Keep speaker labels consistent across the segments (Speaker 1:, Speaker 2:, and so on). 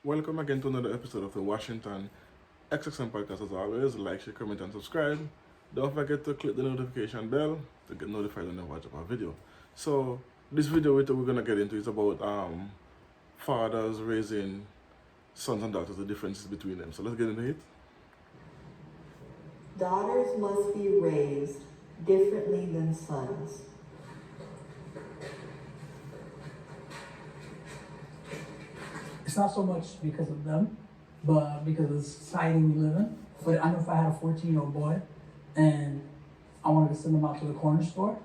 Speaker 1: Welcome again to another episode of the Washington XXM podcast. As always, like, share, comment, and subscribe. Don't forget to click the notification bell to get notified when I watch up our video. So, this video we're going to get into is about fathers raising sons and daughters, the differences between them. So, let's get into it.
Speaker 2: Daughters must be raised differently than sons.
Speaker 3: It's not so much because of them, but because of the society we live in. But I know if I had a 14-year-old boy and I wanted to send him out to the corner store,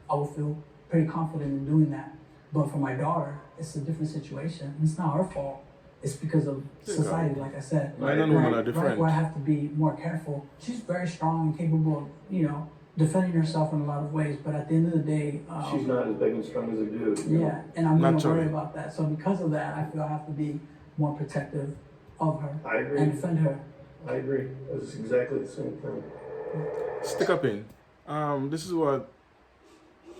Speaker 3: I would feel pretty confident in doing that. But for my daughter, it's a different situation. It's not her fault. It's because of society, like I said.
Speaker 1: Men and women are different.
Speaker 3: Right, where I have to be more careful. She's very strong and capable of, defending herself in a lot of ways. But at the end of the day...
Speaker 4: she's not as big and strong as a dude.
Speaker 3: Yeah, and I'm going to worry
Speaker 1: Naturally.
Speaker 3: about that. So because of that, I feel I have to be more protective of her.
Speaker 4: I agree.
Speaker 3: And defend her.
Speaker 4: I agree. It's exactly the same thing.
Speaker 1: Stick up in. This is what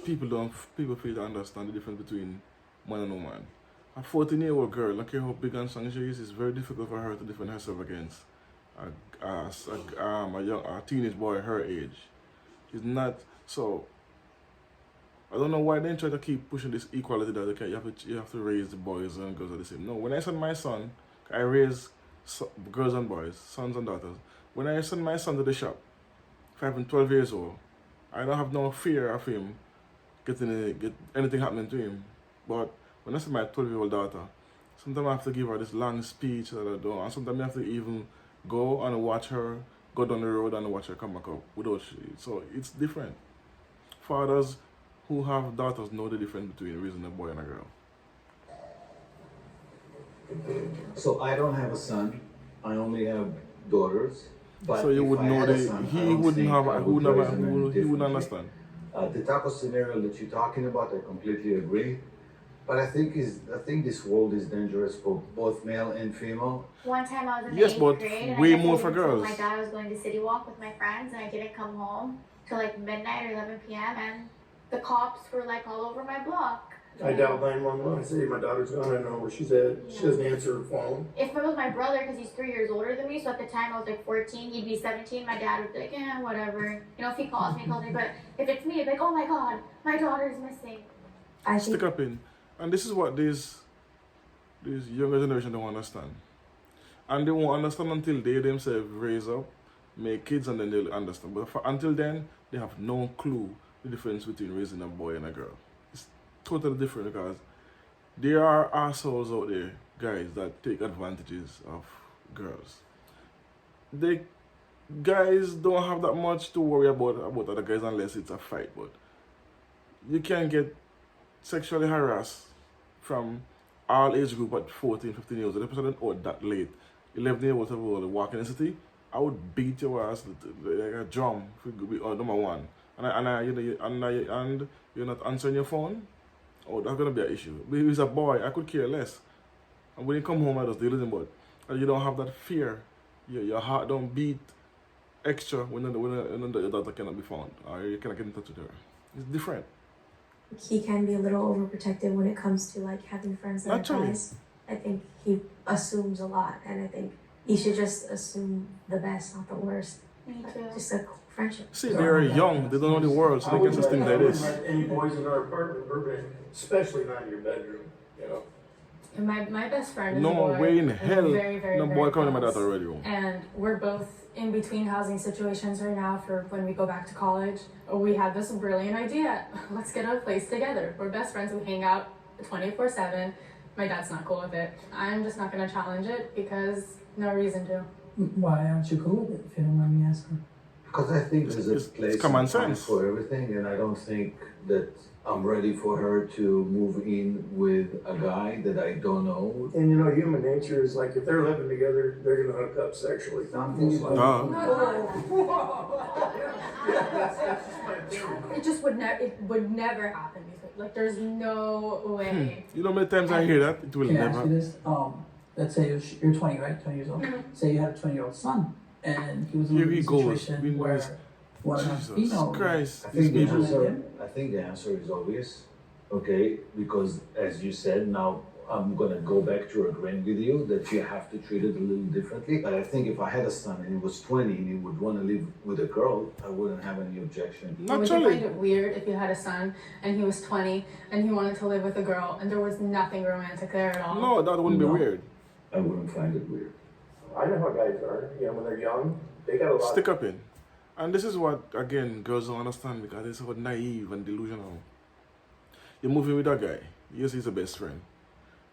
Speaker 1: people fail to understand the difference between man and woman. A 14-year-old girl, look at how big and strong she is, it's very difficult for her to defend herself against a teenage boy her age. She's not, so I don't know why they try to keep pushing this equality that you have to raise the boys and girls are the same. No, when I send my son, I raise girls and boys, sons and daughters. When I send my son to the shop, 5 and 12 years old, I don't have no fear of him get anything happening to him. But when I see my 12-year-old daughter, sometimes I have to give her this long speech that I do, and sometimes I have to even go and watch her go down the road and watch her come back up without so it's different. Fathers who have daughters know the difference between raising a boy and a girl.
Speaker 5: So I don't have a son. I only have daughters. But
Speaker 1: So you
Speaker 5: if
Speaker 1: would
Speaker 5: I
Speaker 1: know
Speaker 5: had a son, I don't think I would raise them
Speaker 1: he wouldn't
Speaker 5: differently.
Speaker 1: understand.
Speaker 5: The type of scenario that you're talking about, I completely agree. But I think this world is dangerous for both male and female.
Speaker 6: One time I was in the
Speaker 1: Yes,
Speaker 6: 8th
Speaker 1: but
Speaker 6: grade and
Speaker 1: way
Speaker 6: I guess
Speaker 1: more
Speaker 6: I
Speaker 1: for
Speaker 6: even told
Speaker 1: girls.
Speaker 6: my dad I was going to City Walk with my friends and I didn't come home till like midnight or 11 p.m. and the cops were like all over my block.
Speaker 4: I dialed 911. I say my daughter's gone. I don't know where she's at. She doesn't answer her phone.
Speaker 6: If it was my brother, because he's 3 years older than me, so at the time I was like 14, he'd be 17, my dad would be like, whatever. If he calls me, he calls me. But if it's me, it's like, oh my god, my daughter's missing.
Speaker 2: I
Speaker 1: Stick
Speaker 2: think
Speaker 1: up in. And this is what these younger generation don't understand. And they won't understand until they themselves raise up, make kids, and then they'll understand. But until then, they have no clue the difference between raising a boy and a girl. It's totally different because there are assholes out there, guys, that take advantages of girls. Guys don't have that much to worry about other guys unless it's a fight, but you can get sexually harassed from all age group at 14, 15 years old. The person out that late, 11 years old, walk in the city, I would beat your ass like a drum number one. And you're not answering your phone, that's gonna be an issue. But if it's a boy, I could care less. And when you come home, I just deal with him, but you don't have that fear. Your heart don't beat extra when your daughter cannot be found, or you cannot get in touch with her. It's different.
Speaker 7: He can be a little overprotective when it comes to like having friends that are guys. I think he assumes a lot, and I think he should just assume the best, not the worst.
Speaker 6: Me too.
Speaker 7: Just a friendship.
Speaker 1: See, they're young, they don't know the world, so they can just think like this.
Speaker 4: Let any boys in our apartment, Burbank, especially not in your bedroom.
Speaker 8: And my best friend is a
Speaker 1: No
Speaker 8: boy.
Speaker 1: way in
Speaker 8: and
Speaker 1: hell,
Speaker 8: very, very,
Speaker 1: no
Speaker 8: very
Speaker 1: boy coming to my
Speaker 8: close.
Speaker 1: daughter already.
Speaker 8: And we're both in between housing situations right now for when we go back to college. We had this brilliant idea. Let's get a place together. We're best friends. We hang out 24/7. My dad's not cool with it. I'm just not going to challenge it because no reason to.
Speaker 3: Why aren't you cool with it, if you don't mind me asking?
Speaker 5: Because I think there's
Speaker 1: It's
Speaker 5: a place
Speaker 1: common
Speaker 5: and time
Speaker 1: sense.
Speaker 5: for everything, and I don't think that I'm ready for her to move in with a guy that I don't know.
Speaker 4: And human nature is like if they're living together, they're gonna hook up sexually.
Speaker 5: Something like
Speaker 8: It just would never happen. Like there's no way.
Speaker 1: You know how many times I hear that? It will
Speaker 3: Can I ask
Speaker 1: never.
Speaker 3: you this? Let's say you're 20, right? 20 years old. Say you had a 20-year-old son, and he was in
Speaker 1: Here
Speaker 3: a
Speaker 1: he goes.
Speaker 3: situation
Speaker 1: We
Speaker 3: where
Speaker 1: was-
Speaker 3: one of
Speaker 1: Jesus
Speaker 3: female.
Speaker 1: Christ.
Speaker 5: I
Speaker 1: These
Speaker 5: think, the
Speaker 1: people.
Speaker 5: answer, I think the answer is obvious, okay? Because as you said, now I'm gonna go back to agreeing with you that you have to treat it a little differently. But I think if I had a son and he was 20 and he would want to live with a girl, I wouldn't have any objection.
Speaker 8: Would you
Speaker 1: Naturally.
Speaker 8: find it weird if you had a son and he was 20 and he wanted to live with a girl and there was nothing romantic there at all?
Speaker 1: No, that wouldn't be
Speaker 5: No.
Speaker 1: weird.
Speaker 5: I wouldn't find it weird.
Speaker 4: I know how guys are. You know, when they're young, they got a lot.
Speaker 1: Stick up in. And this is what, again, girls don't understand because they're so naive and delusional. You're moving with a guy. Yes, he's a best friend.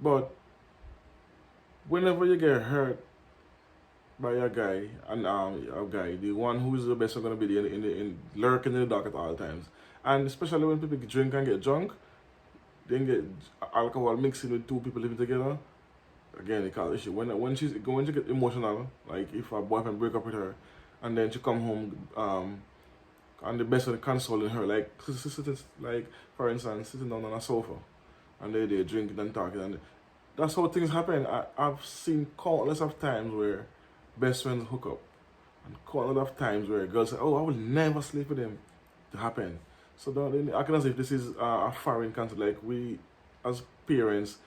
Speaker 1: But whenever you get hurt by a guy, the one who is the best friend going to be lurking in the dark at all times. And especially when people drink and get drunk, then get alcohol mixing with two people living together. Again, it causes issue. When she get emotional, like if her boyfriend break up with her, and then she come home, and the best friend consoling her, like for instance, sitting down on a sofa, and they drinking and talking, and that's how things happen. I've seen countless of times where best friends hook up, and countless of times where girls say, "Oh, I will never sleep with him," to happen. So I can say if this is a foreign concept, like we as parents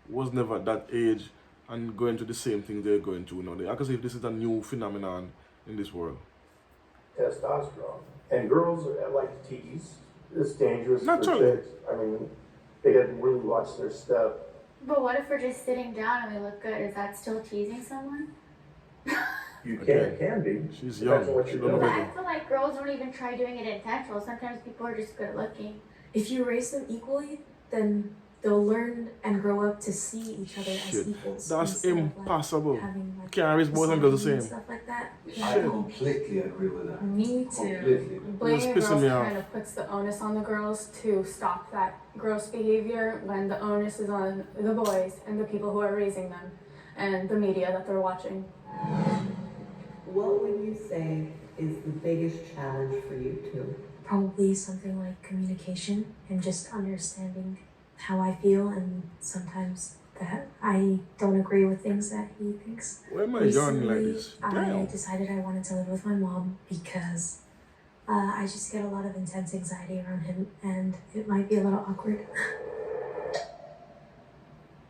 Speaker 1: was never at that age and going through the same thing they're going through now. I can say if this is a new phenomenon in this world.
Speaker 4: Testosterone. And girls like to tease. It's dangerous
Speaker 1: Naturally.
Speaker 4: for chicks. I mean, they got to really watch their step.
Speaker 6: But what if we're just sitting down and we look good? Is that still teasing someone?
Speaker 4: You
Speaker 1: Okay.
Speaker 4: can be.
Speaker 1: She's
Speaker 4: Depends
Speaker 1: young.
Speaker 4: on what
Speaker 1: She
Speaker 4: you're
Speaker 1: don't
Speaker 6: But
Speaker 1: know
Speaker 4: doing.
Speaker 6: I feel like girls don't even try doing it intentional. Sometimes people are just good looking.
Speaker 7: If you raise them equally, then they'll learn and grow up to see each other as
Speaker 1: Shit.
Speaker 7: equals.
Speaker 1: That's
Speaker 7: instead of, like,
Speaker 1: impossible.
Speaker 7: having, like,
Speaker 1: Can't raise both and girls the
Speaker 7: misogyny and
Speaker 1: same.
Speaker 7: stuff like that.
Speaker 5: I
Speaker 1: Shit.
Speaker 5: completely agree with that.
Speaker 8: Me too.
Speaker 5: Completely.
Speaker 8: Blaming
Speaker 1: pissing
Speaker 8: girls
Speaker 1: me off.
Speaker 8: kind of puts the onus on the girls to stop that gross behavior when the onus is on the boys and the people who are raising them and the media that they're watching.
Speaker 2: What would you say is the biggest challenge for you two?
Speaker 7: Probably something like communication and just understanding how I feel, and sometimes that I don't agree with things that he thinks.
Speaker 1: Why am I yawning like
Speaker 7: Recently,
Speaker 1: this?
Speaker 7: I
Speaker 1: Damn.
Speaker 7: decided I wanted to live with my mom because I just get a lot of intense anxiety around him, and it might be a little awkward.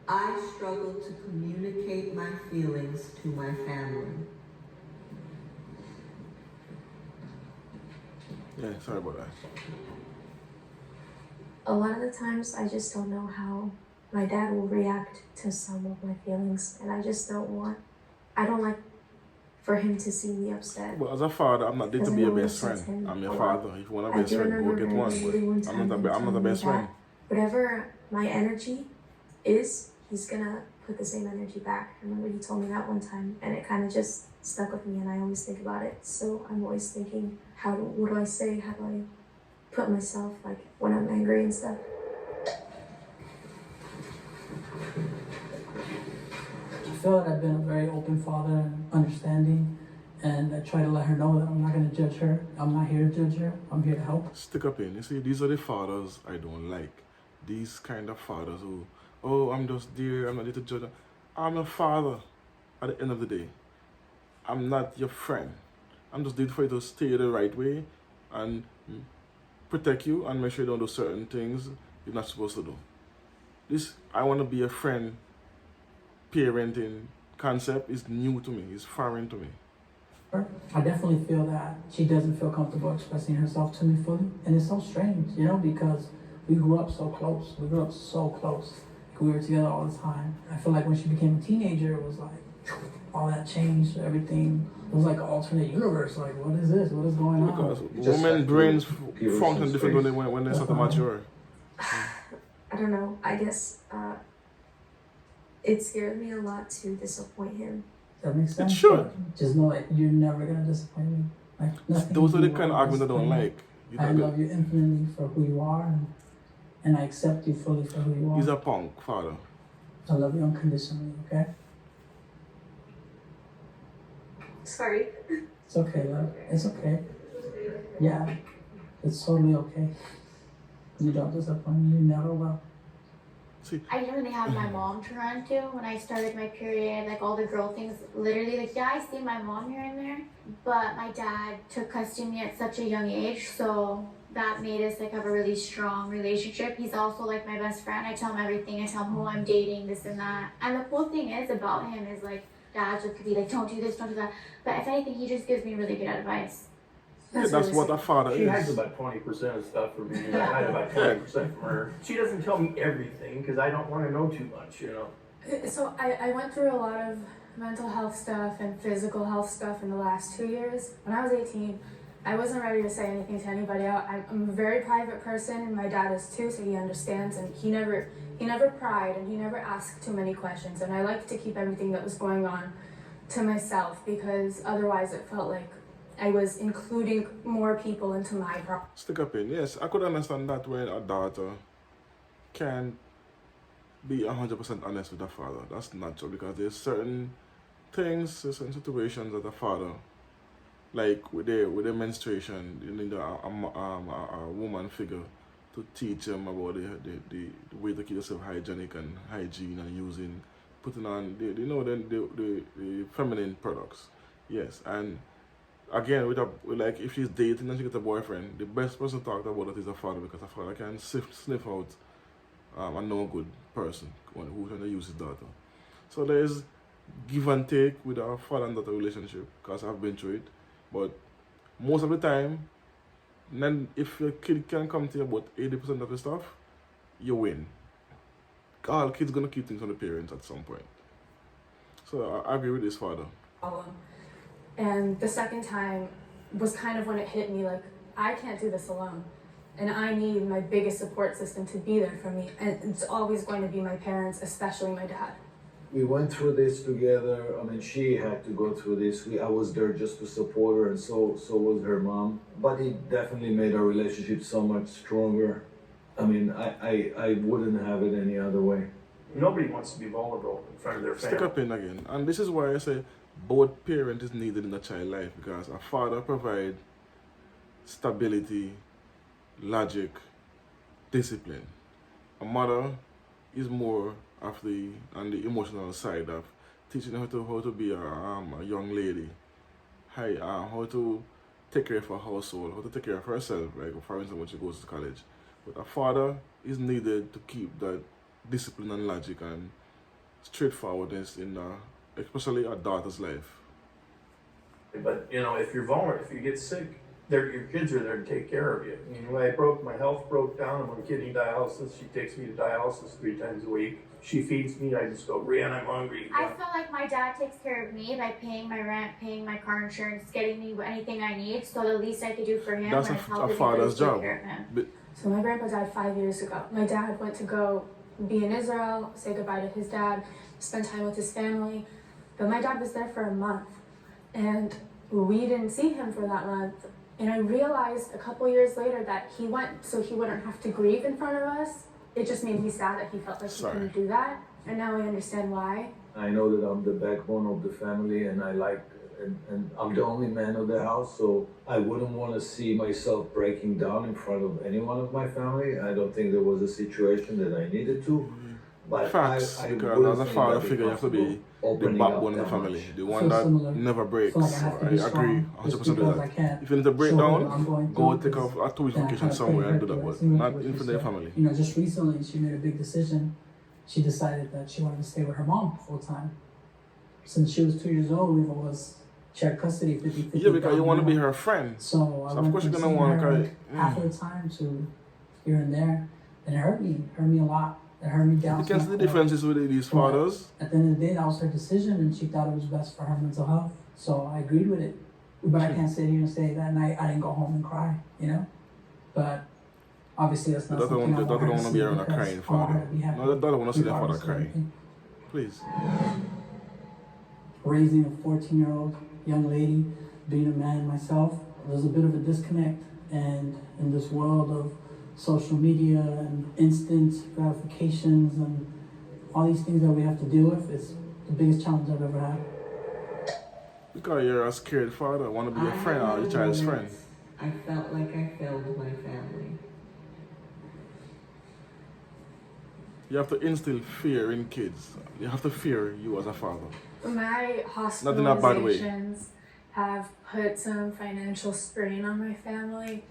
Speaker 2: I struggle to communicate my feelings to my family.
Speaker 1: Yeah, sorry about that.
Speaker 7: A lot of the times, I just don't know how my dad will react to some of my feelings, and I just I don't like for him to see me upset.
Speaker 1: Well, as a father, I'm not there to
Speaker 7: Because
Speaker 1: be
Speaker 7: I
Speaker 1: a
Speaker 7: know
Speaker 1: best
Speaker 7: it upsets
Speaker 1: friend.
Speaker 7: him
Speaker 1: I'm
Speaker 7: a
Speaker 1: your
Speaker 7: lot.
Speaker 1: father. If you want a
Speaker 7: I
Speaker 1: best
Speaker 7: do
Speaker 1: friend, go
Speaker 7: remember
Speaker 1: get
Speaker 7: very
Speaker 1: one.
Speaker 7: vividly one
Speaker 1: But
Speaker 7: time
Speaker 1: I'm not the
Speaker 7: telling me
Speaker 1: best
Speaker 7: that
Speaker 1: friend.
Speaker 7: whatever my energy is, he's gonna put the same energy back. I remember he told me that one time, and it kind of just stuck with me, and I always think about it. So I'm always thinking, what do I say? How do I put myself, like, when I'm angry and stuff?
Speaker 3: I feel like I've been a very open father and understanding, and I try to let her know that I'm not going to judge her. I'm not here to judge her. I'm here to help.
Speaker 1: Stick up in. You see, these are the fathers I don't like. These kind of fathers who, oh, I'm just there, I'm not there to judge. I'm a father at the end of the day. I'm not your friend. I'm just there for you to stay the right way and protect you and make sure you don't do certain things you're not supposed to do. I want to be a friend. Parenting concept is new to me. It's foreign to me.
Speaker 3: I definitely feel that she doesn't feel comfortable expressing herself to me fully. And it's so strange, because we grew up so close. We grew up so close. We were together all the time. I feel like when she became a teenager, it was like all that changed, everything. It was like an alternate universe. Like, what is this? What is going on?
Speaker 1: Because
Speaker 5: just
Speaker 1: women
Speaker 5: have to
Speaker 1: brains
Speaker 5: give her
Speaker 1: function
Speaker 5: some
Speaker 1: different
Speaker 5: space.
Speaker 1: when they start to mature.
Speaker 7: I don't know. I guess it scared me a lot to disappoint him.
Speaker 3: Does that make sense?
Speaker 1: should.
Speaker 3: But just know that you're never going to disappoint me. Like, nothing
Speaker 1: Those are
Speaker 3: you
Speaker 1: the
Speaker 3: do
Speaker 1: kind of
Speaker 3: will
Speaker 1: arguments I don't
Speaker 3: disappoint me.
Speaker 1: like. You
Speaker 3: I
Speaker 1: know,
Speaker 3: love you infinitely for who you are, and I accept you fully for who you are.
Speaker 1: he's a punk father.
Speaker 3: I love you unconditionally, okay?
Speaker 7: Sorry.
Speaker 3: It's okay, love. It's okay. Yeah, it's totally okay. You don't disappoint me. You never will.
Speaker 6: I didn't really have my mom to run to when I started my period, like all the girl things. Literally, like, yeah, I see my mom here and there, but my dad took custody of me at such a young age, so that made us like have a really strong relationship. He's also like my best friend. I tell him everything. I tell him who I'm dating, this and that. And the cool thing is about him is like dads could be like, don't do this, don't do that. But if anything, he just gives me really good advice.
Speaker 1: That's
Speaker 7: really
Speaker 1: what
Speaker 7: sweet.
Speaker 1: a father
Speaker 4: She hides
Speaker 1: is.
Speaker 4: about 20% of stuff from me, and I hide about 20% from her. She doesn't tell me everything because I don't want to know too much, you know.
Speaker 8: So I went through a lot of mental health stuff and physical health stuff in the last 2 years. When I was 18, I wasn't ready to say anything to anybody. I'm a very private person, and my dad is too, so he understands. And he never pried, and he never asked too many questions. And I like to keep everything that was going on to myself because otherwise it felt like I was including more people into my problem.
Speaker 1: Stick up in. Yes, I could understand that when a daughter can't be 100% honest with her father. That's natural because there's certain things, certain situations that a father, like with their menstruation, you need a woman figure to teach them about the way to keep yourself hygienic and hygiene and putting on the feminine products. Yes, and again with like if she's dating and she gets a boyfriend, the best person to talk about it is a father because a father can sniff out a no good person who's trying to use his daughter. So there's give and take with a father and daughter relationship because I've been through it. But most of the time, then if your kid can come to you about 80% of the stuff, you win. All kids gonna keep things on the parents at some point. So I agree with this father.
Speaker 8: And the second time was kind of when it hit me like, I can't do this alone. And I need my biggest support system to be there for me. And it's always going to be my parents, especially my dad.
Speaker 5: We went through this together. I mean, she had to go through this. I was there just to support her, and so was her mom. But it definitely made our relationship so much stronger. I mean, I wouldn't have it any other way.
Speaker 4: Nobody wants to be vulnerable in front of their
Speaker 1: Stick
Speaker 4: family.
Speaker 1: up in again. And this is why I say both parent is needed in a child life because a father provides stability, logic, discipline. A mother is more of on the emotional side of teaching her how to be a young lady, how to take care of her household, how to take care of herself, like for instance when she goes to college. But a father is needed to keep that discipline and logic and straightforwardness in especially a daughter's life.
Speaker 4: But you know, if you're vulnerable, if you get sick, your kids are there to take care of you. I mean, when my health broke down, I'm on kidney dialysis. She takes me to dialysis 3 times a week. She feeds me. I just go, Brianna, I'm hungry.
Speaker 6: I feel like my dad takes care of me by paying my rent, paying my car insurance, getting me anything I need. So the least I could do for him
Speaker 1: That's
Speaker 6: when it's
Speaker 1: a
Speaker 6: healthy
Speaker 1: father's
Speaker 6: is take
Speaker 1: job.
Speaker 6: care of him.
Speaker 1: But
Speaker 8: So my grandpa died 5 years ago. My dad went to go be in Israel, say goodbye to his dad, spend time with his family. But my dad was there for a month, and we didn't see him for that month. And I realized a couple years later that he went so he wouldn't have to grieve in front of us. It just made me sad that he felt like he couldn't do that. And now I understand why.
Speaker 5: I know that I'm the backbone of the family, and and I'm the only man of the house, so I wouldn't want to see myself breaking down in front of any one of my family. I don't think there was a situation that I needed to. But
Speaker 1: facts,
Speaker 5: I
Speaker 1: because
Speaker 5: wouldn't
Speaker 1: as a
Speaker 5: think
Speaker 1: father
Speaker 5: that'd be
Speaker 1: figure, you have to be
Speaker 5: comfortable
Speaker 1: the
Speaker 5: opening up
Speaker 1: backbone of the
Speaker 5: that
Speaker 1: family,
Speaker 5: much.
Speaker 1: the one
Speaker 3: Feel
Speaker 1: that
Speaker 3: similar.
Speaker 1: never breaks.
Speaker 3: Feel like I have to be
Speaker 1: I agree
Speaker 3: strong,
Speaker 1: 100%
Speaker 3: just
Speaker 1: with
Speaker 3: because I
Speaker 1: that.
Speaker 3: can't
Speaker 1: If you need to break
Speaker 3: show what
Speaker 1: down,
Speaker 3: I'm going
Speaker 1: go
Speaker 3: through,
Speaker 1: take off a 2 week
Speaker 3: then I
Speaker 1: vacation
Speaker 3: kinda
Speaker 1: somewhere and do
Speaker 3: pray
Speaker 1: that,
Speaker 3: her
Speaker 1: but
Speaker 3: to it.
Speaker 1: not
Speaker 3: What
Speaker 1: in
Speaker 3: she
Speaker 1: for their
Speaker 3: said.
Speaker 1: family.
Speaker 3: You know, just recently she made a big decision. She decided that she wanted to stay with her mom full time. Since she was 2 years old, we've always shared custody 50-50.
Speaker 1: Yeah, because you want to be her friend.
Speaker 3: So I
Speaker 1: So of
Speaker 3: went
Speaker 1: course
Speaker 3: from
Speaker 1: you're gonna
Speaker 3: seeing
Speaker 1: want to
Speaker 3: her
Speaker 1: carry.
Speaker 3: half of the time to here and there, and it hurt me a lot. It hurt me down.
Speaker 1: You
Speaker 3: to
Speaker 1: can
Speaker 3: my
Speaker 1: see the
Speaker 3: core.
Speaker 1: differences with these fathers.
Speaker 3: At the end of the day, that was her decision, and she thought it was best for her mental health. So I agreed with it. But I can't sit here and say that night I didn't go home and cry, you know? But obviously that's not
Speaker 1: The daughter
Speaker 3: something I
Speaker 1: don't
Speaker 3: want her
Speaker 1: want
Speaker 3: to
Speaker 1: to be
Speaker 3: see
Speaker 1: around a
Speaker 3: because
Speaker 1: crying
Speaker 3: I want her
Speaker 1: father.
Speaker 3: to be happy.
Speaker 1: No, the daughter want to see their father
Speaker 3: regardless of
Speaker 1: crying.
Speaker 3: everything.
Speaker 1: Please.
Speaker 3: Raising a 14-year-old young lady, being a man myself, there's a bit of a disconnect. And in this world of social media and instant gratifications and all these things that we have to deal with, it's the biggest challenge I've ever had.
Speaker 1: Because you're a scared father, want to be your
Speaker 2: I
Speaker 1: friend
Speaker 2: had
Speaker 1: or your
Speaker 2: my
Speaker 1: child's friend.
Speaker 2: moments. I felt like I failed my family.
Speaker 1: You have to instill fear in kids. You have to fear you as a father.
Speaker 8: My
Speaker 1: Not in a bad way.
Speaker 8: hospitalizations have put some financial strain on my family.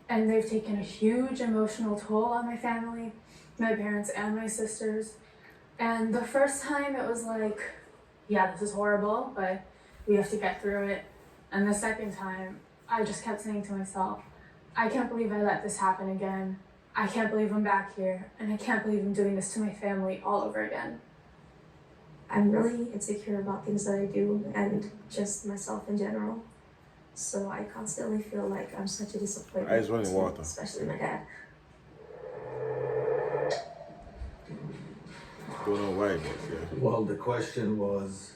Speaker 8: And they've taken a huge emotional toll on my family, my parents and my sisters. And the first time it was like, yeah, this is horrible, but we have to get through it. And the second time, I just kept saying to myself, I can't believe I let this happen again. I can't believe I'm back here, and I can't believe I'm doing this to my family all over again.
Speaker 7: I'm really insecure about things that I do and just myself in general. So I constantly feel like I'm such a disappointment.
Speaker 1: Eyes running
Speaker 7: to,
Speaker 1: water.
Speaker 7: especially my dad.
Speaker 1: Don't know why, but yeah.
Speaker 5: Well, the question was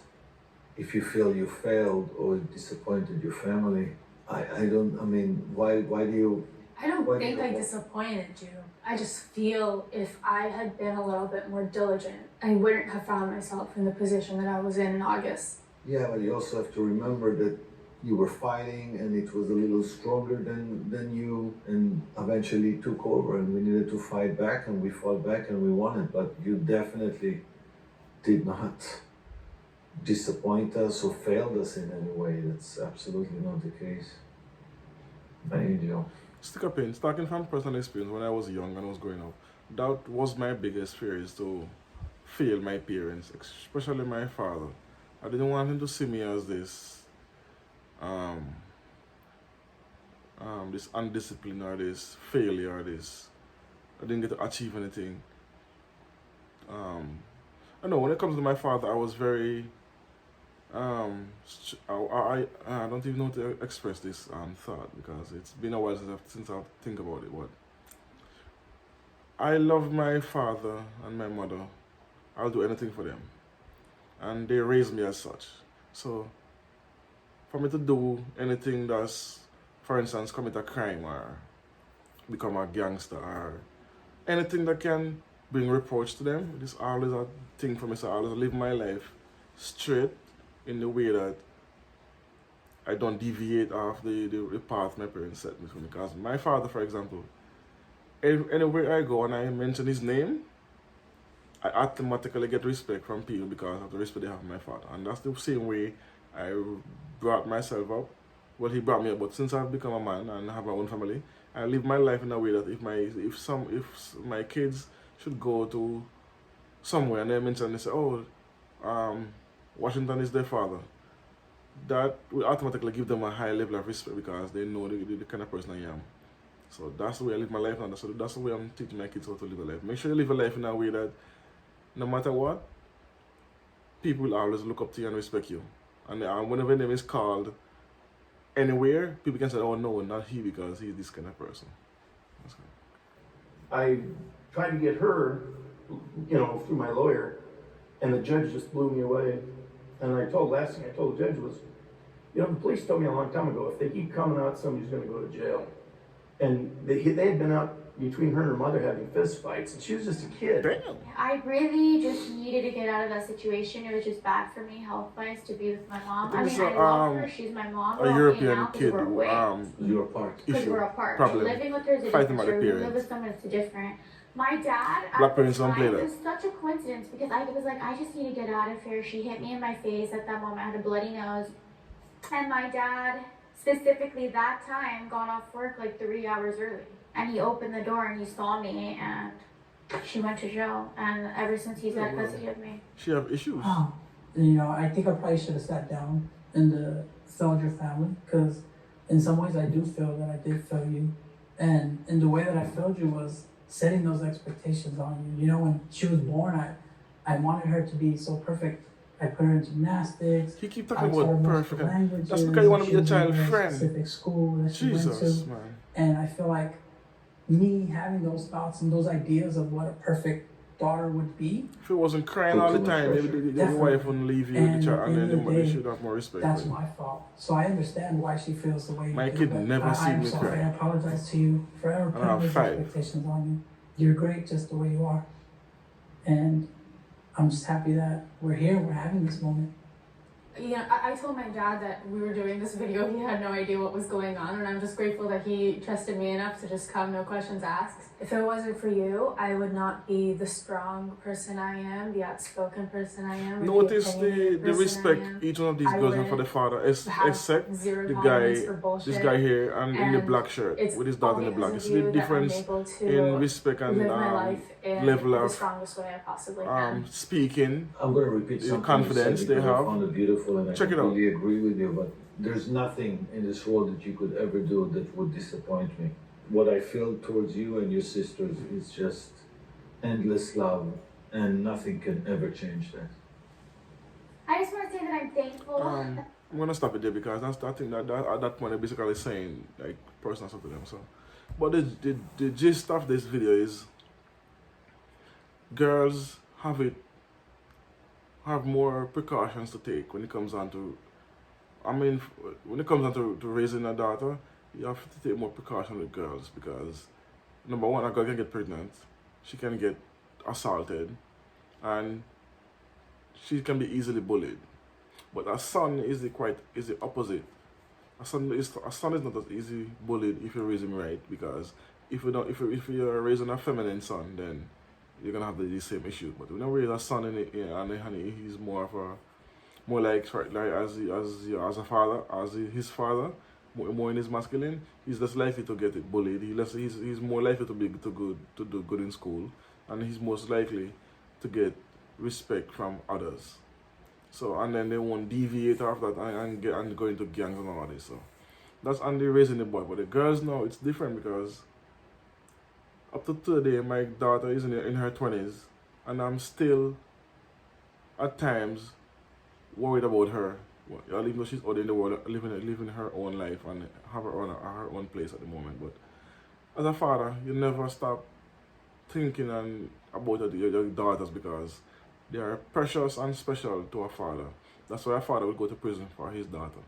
Speaker 5: if you feel you failed or disappointed your family. I mean, why do you?
Speaker 8: I don't
Speaker 5: Why do
Speaker 8: think
Speaker 5: you-
Speaker 8: I disappointed you. I just feel if I had been a little bit more diligent, I wouldn't have found myself in the position that I was in August.
Speaker 5: Yeah, but you also have to remember that you were fighting and it was a little stronger than you, and eventually took over, and we needed to fight back, and we fought back and we won it. But you definitely did not disappoint us or failed us in any way. That's absolutely not the case. My angel.
Speaker 1: Stick up in, starting from personal experience when I was young and I was growing up, that was my biggest fear, is to fail my parents, especially my father. I didn't want him to see me as this this undisciplined or this failure or this I didn't get to achieve anything. I know when it comes to my father, I was very I don't even know how to express this thought, because it's been a while since I think about it. But I love my father and my mother. I'll do anything for them, and they raised me as such. So for me to do anything that's, for instance, commit a crime or become a gangster or anything that can bring reproach to them, it is always a thing for me. So I always live my life straight, in the way that I don't deviate off the path my parents set me for. Because my father, for example, anywhere I go and I mention his name, I automatically get respect from people because of the respect they have for my father. And that's the same way I brought myself up. Well, he brought me up, but since I've become a man and have my own family, I live my life in a way that if my kids should go to somewhere and they mention, they say, oh, Washington is their father, that will automatically give them a high level of respect because they know the kind of person I am. So that's the way I live my life now. So that's the way I'm teaching my kids how to live a life. Make sure you live a life in a way that no matter what, people will always look up to you and respect you. And whenever your name is called anywhere, people can say, oh no, not he, because he's this kind of person. That's good.
Speaker 4: I tried to get her, through my lawyer, and the judge just blew me away. And last thing I told the judge was, the police told me a long time ago, if they keep coming out, somebody's going to go to jail. And they had been out between her and her mother having fist fights, and she was just a kid.
Speaker 1: Damn.
Speaker 6: I really just needed to get out of that situation. It was just bad for me health-wise to be with my mom. I mean, I love her. She's my mom.
Speaker 1: A European kid,
Speaker 6: we're away.
Speaker 5: You're apart.
Speaker 6: Because
Speaker 1: issue,
Speaker 6: we're apart.
Speaker 1: problem,
Speaker 6: Living with her is a
Speaker 1: fighting
Speaker 6: different
Speaker 1: about the
Speaker 6: story. We live
Speaker 1: parents.
Speaker 6: with someone, it's a different. My dad,
Speaker 1: Black
Speaker 6: at
Speaker 1: parents
Speaker 6: the
Speaker 1: don't play
Speaker 6: time,
Speaker 1: that.
Speaker 6: it was such a coincidence because I was like, I just need to get out of here. She hit me in my face at that moment. I had a bloody nose. And my dad, specifically that time, got off work like 3 hours early. And he opened the door and he saw me and she went to jail. And ever since he's had custody of me.
Speaker 1: She have issues.
Speaker 3: I think I probably should have sat down and felt your family, because in some ways I do feel that I did fail you. And the way that I failed you was setting those expectations on you. When she was born, I wanted her to be so perfect. I put her in gymnastics.
Speaker 1: He keep
Speaker 3: I
Speaker 1: talking
Speaker 3: taught her
Speaker 1: about
Speaker 3: multiple
Speaker 1: perfect.
Speaker 3: languages.
Speaker 1: That's because you want to
Speaker 3: She
Speaker 1: be a
Speaker 3: was in
Speaker 1: child
Speaker 3: very
Speaker 1: friend.
Speaker 3: Specific school that she went
Speaker 1: Jesus,
Speaker 3: to.
Speaker 1: man.
Speaker 3: And I feel like me having those thoughts and those ideas of what a perfect daughter would be,
Speaker 1: If he wasn't crying
Speaker 5: Put
Speaker 1: all the
Speaker 5: too much
Speaker 1: time, maybe
Speaker 5: pressure.
Speaker 1: the
Speaker 3: Definitely.
Speaker 1: wife wouldn't leave you with
Speaker 3: And
Speaker 1: the child,
Speaker 3: at
Speaker 1: and
Speaker 3: the
Speaker 1: then
Speaker 3: end
Speaker 1: the
Speaker 3: of the
Speaker 1: mother
Speaker 3: day,
Speaker 1: should have more respect
Speaker 3: that's
Speaker 1: for you.
Speaker 3: my fault. So I understand why she feels the way
Speaker 1: My
Speaker 3: you do,
Speaker 1: kid
Speaker 3: but
Speaker 1: never
Speaker 3: I
Speaker 1: seen
Speaker 3: am
Speaker 1: me
Speaker 3: sorry.
Speaker 1: cry.
Speaker 3: I apologize to you for ever
Speaker 1: And
Speaker 3: putting
Speaker 1: I'm
Speaker 3: those
Speaker 1: 5.
Speaker 3: expectations on you. You're great just the way you are. And I'm just happy that we're here, we're having this moment.
Speaker 8: you know, I told my dad that we were doing this video. He had no idea what was going on, and I'm just grateful that he trusted me enough to just come, no questions asked. If it wasn't for you, I would not be the strong person I am, the outspoken person I am.
Speaker 1: Notice the respect each one of these girls have for the father, except this guy here, and in the black shirt with his daughter in the black. You see the difference in respect and level of
Speaker 8: strongest way I possibly can.
Speaker 1: speaking.
Speaker 5: I'm gonna repeat something.
Speaker 1: Confidence
Speaker 5: you said
Speaker 1: they
Speaker 5: because
Speaker 1: have.
Speaker 5: I found it beautiful, and I
Speaker 1: Check it out.
Speaker 5: completely agree with you. But there's nothing in this world that you could ever do that would disappoint me. What I feel towards you and your sisters is just endless love, and nothing can ever change that.
Speaker 6: I just want to say that I'm thankful.
Speaker 1: I'm gonna stop it there because I think that at that point they're basically saying like personal stuff to them. So, but the gist of this video is girls have more precautions to take when it comes on to. I mean, when it comes on to raising a daughter, you have to take more precaution with girls because number one, a girl can get pregnant, she can get assaulted, and she can be easily bullied. But a son is the opposite. A son is not as easy bullied if you raise him right, because if you're raising a feminine son, then you're gonna have the same issue. But when you raise a son and he's more like as a father, his father, more in his masculine, he's less likely to get it bullied. He's more likely to do good in school, and he's most likely to get respect from others. So, and then they won't deviate after that and go into gangs and all this. So that's only raising the boy. But the girls now it's different because up to today my daughter is in her 20s, and I'm still at times worried about her. Even though she's out in the world, living her own life and have her own place at the moment. But as a father, you never stop thinking about your daughters because they are precious and special to a father. That's why a father will go to prison for his daughter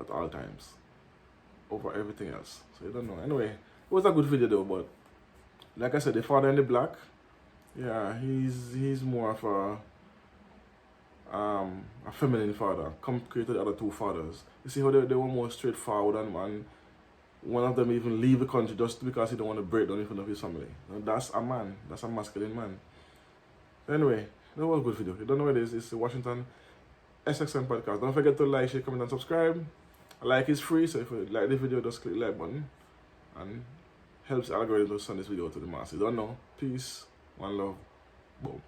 Speaker 1: at all times, over everything else. So you don't know. Anyway, it was a good video though. But like I said, the father in the black, yeah, he's more of a feminine father compared to the other two fathers. You see how they were more straightforward, and one of them even leave the country just because he don't want to break down in front of his family. Now, that's a man. That's a masculine man. Anyway, that was a good video. You don't know what it is. It's the Washington SXM podcast. Don't forget to like, share, comment, and subscribe. A like is free, so if you like the video, just click the like button and helps the algorithm to send this video to the masses. Don't know. Peace. One love. Boom.